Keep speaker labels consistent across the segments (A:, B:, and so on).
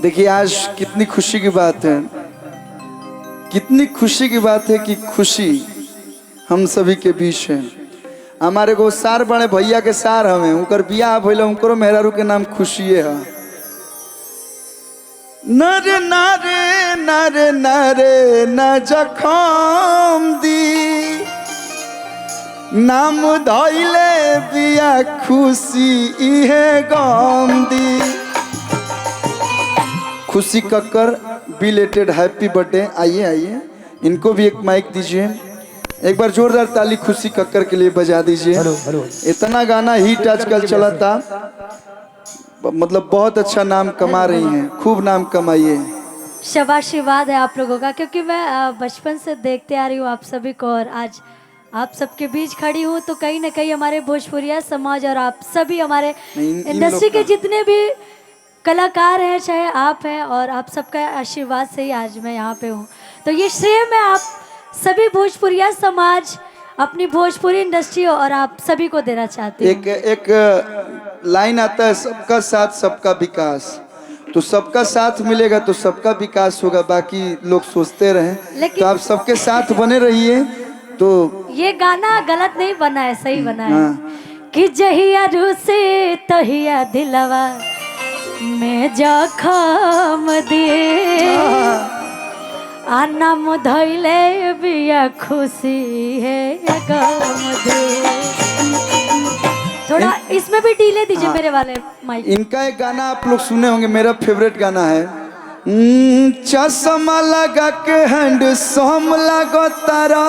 A: देखिए आज कितनी खुशी की बात है, कितनी खुशी की बात है कि खुशी हम सभी के बीच है। हमारे को सार बड़े भैया के सार हमें उनकर बियाह भइल उनको मेहरारू के नाम खुशिए है। नरे नारे नारे नारे न जखम दी नाम धइले बिया खुशी इहे गम दी। खुशी कक्कर बिलेटेड हैप्पी बर्थडे। आइए आइए, इनको भी एक माइक दीजिए। एक बार जोरदार ताली खुशी कक्कर के लिए बजा दीजिए। इतना गाना हिट आजकल चला था, मतलब बहुत अच्छा नाम कमा रही हैं, खूब नाम कमाइए।
B: शाबाशीवाद है आप लोगों का, क्योंकि मैं बचपन से देखते आ रही हूँ आप सभी को, और आज आप सबके बीच खड़ी हूँ तो कहीं ना कहीं हमारे भोजपुरिया समाज और आप सभी हमारे इंडस्ट्री के जितने भी कलाकार हैं, चाहे आप हैं, और आप सबका आशीर्वाद से ही आज मैं यहाँ पे हूँ। तो ये श्रेय मैं आप सभी भोजपुरिया समाज, अपनी भोजपुरी इंडस्ट्री और आप सभी को देना चाहती हूँ।
A: एक लाइन आता है, सबका साथ सबका विकास। तो सबका साथ मिलेगा तो सबका विकास होगा, बाकी लोग सोचते रहें। तो आप सबके साथ बने रहिए। तो
B: ये गाना गलत नहीं बना है, सही बना है। कि जहिया रूसे तहिया दिलवा में जखम दे नाम धइले बिया खुशी है गम दे। थोड़ा इसमें भी डीले दीजिए मेरे वाले माइक।
A: इनका एक गाना आप लोग सुने होंगे, मेरा फेवरेट गाना है। चश्मा लगा के हैंडसम लगो तारा,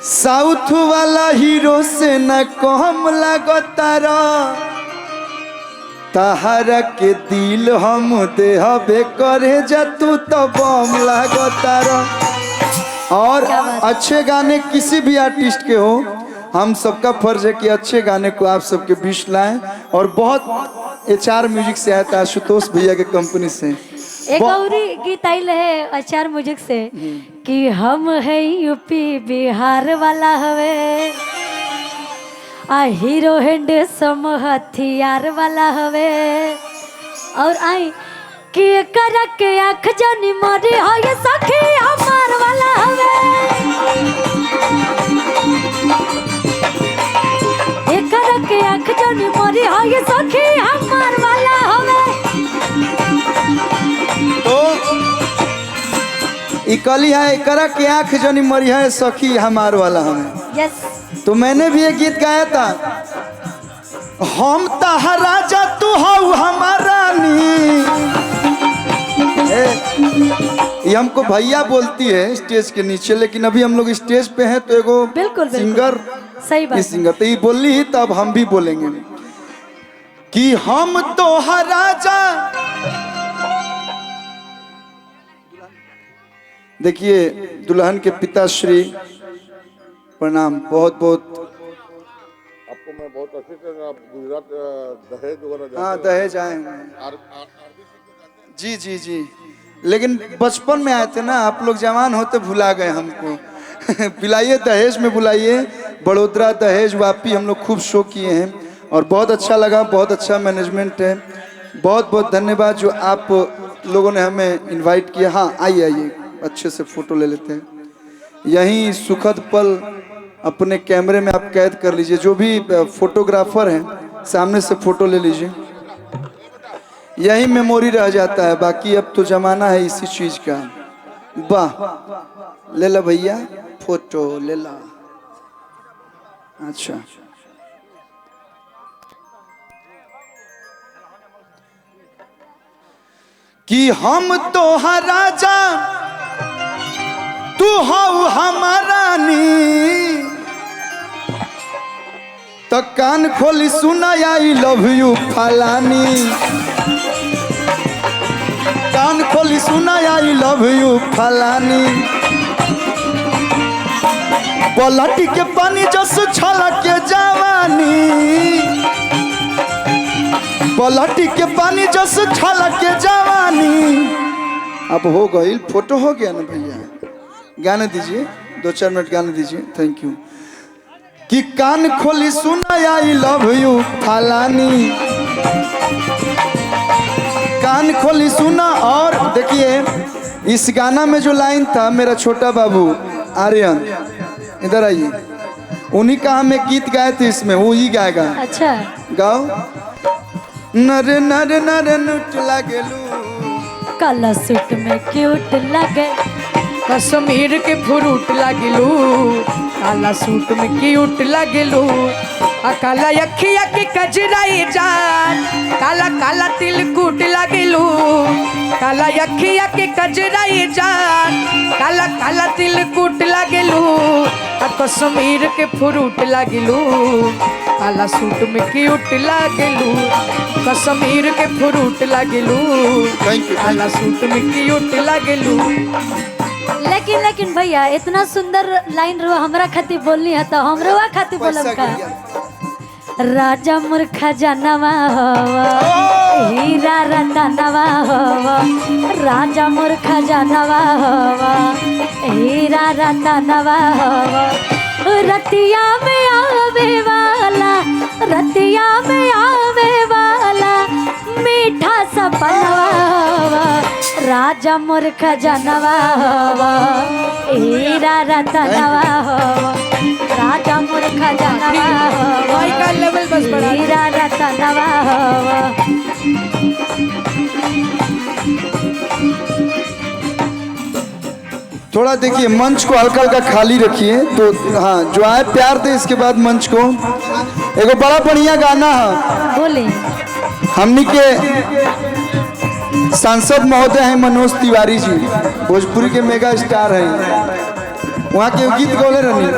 A: साउथ वाला हीरो से न कम लगो तारा, तहरा के दिल हम देहबे करे जा तू तो बम लगो तारा। और अच्छे गाने किसी भी आर्टिस्ट के हो, हम सबका फर्ज है कि अच्छे गाने को आप सबके बीच लाएं। और बहुत HR म्यूजिक से आया था, आशुतोष भैया के कंपनी से
B: एक और गीत आइल है HR म्यूजिक से कि हम है यूपी बिहार वाला हवे, आ हीरो हैंडसम हथियार वाला हवे। और आई कि कर के आँख जानी मारी हो ये सखी हमार वाला हवे, कर के आँख जानी मारी हो ये सखी हमार वाला हवे।
A: तो इकली है करा के आँख जानी मरी है सखी हमार वाला हमें।
B: यस।
A: तो मैंने भी एक गीत गाया था, हम तहा राजा तू हऊ हमार रानी। ये हमको भैया बोलती है स्टेज के नीचे, लेकिन अभी हम लोग स्टेज पे हैं तो एगो
B: बिल्कुल
A: सिंगर,
B: सही बात,
A: सिंगर तो ये बोली ही, तब हम भी बोलेंगे कि हम तो राजा। देखिए दुल्हन के पिताश्री प्रणाम, बहुत बहुत
C: आपको मैं बहुत अच्छे से, आप गुजरात दहेज वगैरह।
A: हाँ दहेज आए हैं जी जी जी, लेकिन बचपन में आए थे ना, आप लोग जवान होते भुला गए हमको। बुलाइए दहेज में, बुलाइए बड़ोदरा, दहेज, वापी, हम लोग खूब शो किए हैं और बहुत अच्छा लगा, बहुत अच्छा मैनेजमेंट है। बहुत बहुत धन्यवाद जो आप लोगों ने हमें इनवाइट किया। हाँ आइए आइए, अच्छे से फोटो ले लेते हैं। यही सुखद पल अपने कैमरे में आप कैद कर लीजिए। जो भी फोटोग्राफर हैं सामने से फोटो ले लीजिए, यही मेमोरी रह जाता है। बाकी अब तो जमाना है इसी चीज का। वाह, ले ला भैया फोटो ले ला। अच्छा कि हम तो राजा तू हऊ हमारा नी, तो कान खोली सुना आई लव यू फलानी, कान खोली सुना आई लव यू फलानी। पलटी के पानी जस छलक के जवानी, पलटी के पानी जस छलक के जवानी। अब हो गई, फोटो हो गया ना भैया, गाने दीजिए, 2-4 मिनट गाने दीजिए। Thank you. कि कान खोली सुना आई लव यू फलानी, कान खोली सुना। और देखिए इस गाना में जो लाइन था, मेरा छोटा बाबू आर्यन इधर आइए, उन्हीं का हम एक गीत गाए थे, इसमें वो ही गाएगा।
B: अच्छा
A: गाओ। नर नर नर नुट लागेलू,
B: काला सूट में क्यूट लगे,
D: कश्मीर के फ्रूट लागलू, काला सूट में क्यूट लागलू, आ काला अखिया के कजराई जान, काला काला तिलकुट लागलू, काला अखिया के कजराई जान, काला काला तिलकुट लागलू, आ कश्मीर के फ्रूट लागलू, काला सूट में क्यूट लागलू, कश्मीर के फ्रूट लागलू,
A: थैंक यू।
D: काला सूट में क्यूट लागलू।
B: लेकिन भैया इतना सुंदर लाइन रो हमरा खातिर बोलनी है, तो हमरो खातिर बोलम का। राजा मूर्खा जानवा हवा, हीरा रतनवा हवा, राजा मूर्खा जानवा हवा, हीरा रतनवा हवा, रतिया में आवे वाला, रतिया में आवे वाला, मीठा सपनवा हवा, राजा मूर्खा जानवा हवा, हीरा रतनवा हवा, राजा मूर्खा जानवा हवा,
D: का लेवल बस बढ़ा दे।
B: हीरा रतनवा हवा।
A: थोड़ा देखिए मंच को हल्का हल्का खाली रखिए। तो हाँ, जो आए प्यार दे, इसके बाद मंच को। एगो बड़ा बढ़िया गाना है,
B: बोले
A: हमनी के सांसद महोदय हैं मनोज तिवारी जी, भोजपुरी के मेगा स्टार हैं। वहाँ के गीत गौले रहनी,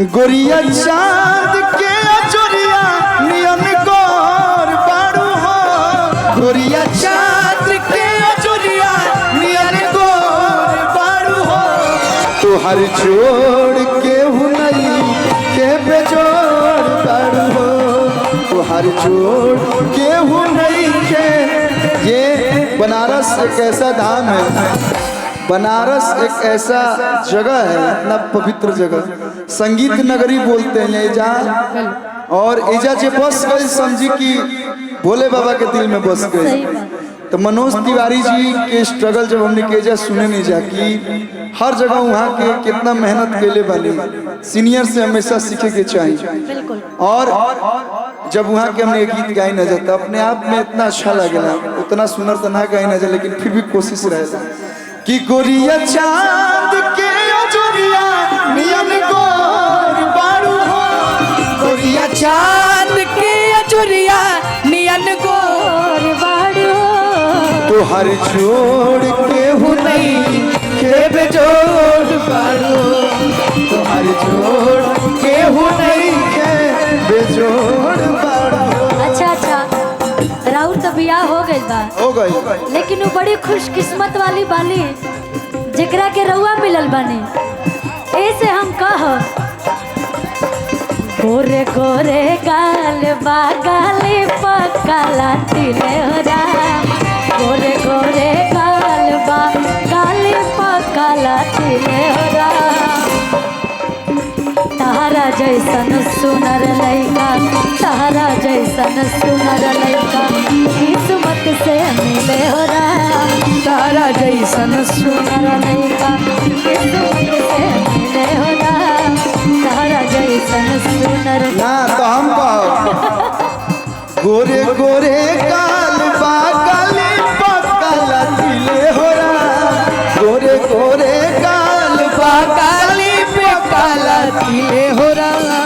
A: गोरिया चांद के अजोरिया नियन गोर बारू हो, गोरिया चांद के अजोरिया नियन गोर बारू हो, तुहर जोड़ के हुनई के बेजोड़ बारू हो, तुहर जोड़ के हुनई के। ये बनारस एक ऐसा धाम है, बनारस एक ऐसा जगह है, इतना पवित्र जगह, संगीत नगरी बोलते हैं एजा। और एजा जे बस गए, समझी कि भोले बाबा के दिल में बस
B: सही
A: गए।
B: बात।
A: तो मनोज तिवारी जी के स्ट्रगल जब हमने के एजा सुने नहीं जा कि हर जगह वहाँ के कितना मेहनत केले वाले, सीनियर से हमेशा सीखे के चाहिए।
B: बिल्कुल।
A: और जब वहाँ के हमने गीत गाई न जाता, अपने आप में इतना अच्छा लगेला, उतना सुनर तो ना गाई न जा, लेकिन फिर भी कोशिश रहेगा कि गोरिया चांद के अजोरिया नियन गोर बारू हो, गोरिया
D: चांद के अजुरिया नियन गोर बाड़ो,
A: तुहर जोड़ के हुनई के बेजोड़ बारू, तुहर जोड़ के हुनई के बेजोड़ बारू।
B: अच्छा राउर तो बियाह हो गई बा,
A: हो गई।
B: लेकिन वो बड़ी खुशकिस्मत वाली बाली जेकरा के रउआ मिलल बानी। ऐसे हम कह गोरे गोरे गाल बा गाली पकाला तिलेरा, गोरे गोरे गाल बा गाली पकाला तिलेरा, तारा जैसन सुनर लइका, तारा जैसन सुनर लइका, किस्मत से मिले हो राम,
D: तारा जैसन
B: सुनर लइका, किस्मत से मिले हो राम, तारा जैसन सुनर।
A: ना तो हम कहो गोरे गोरे गाल बा गाली पकाला तिले हो राम, गोरे गोरे गाल बा
D: काली पे काला तिले हो रहा।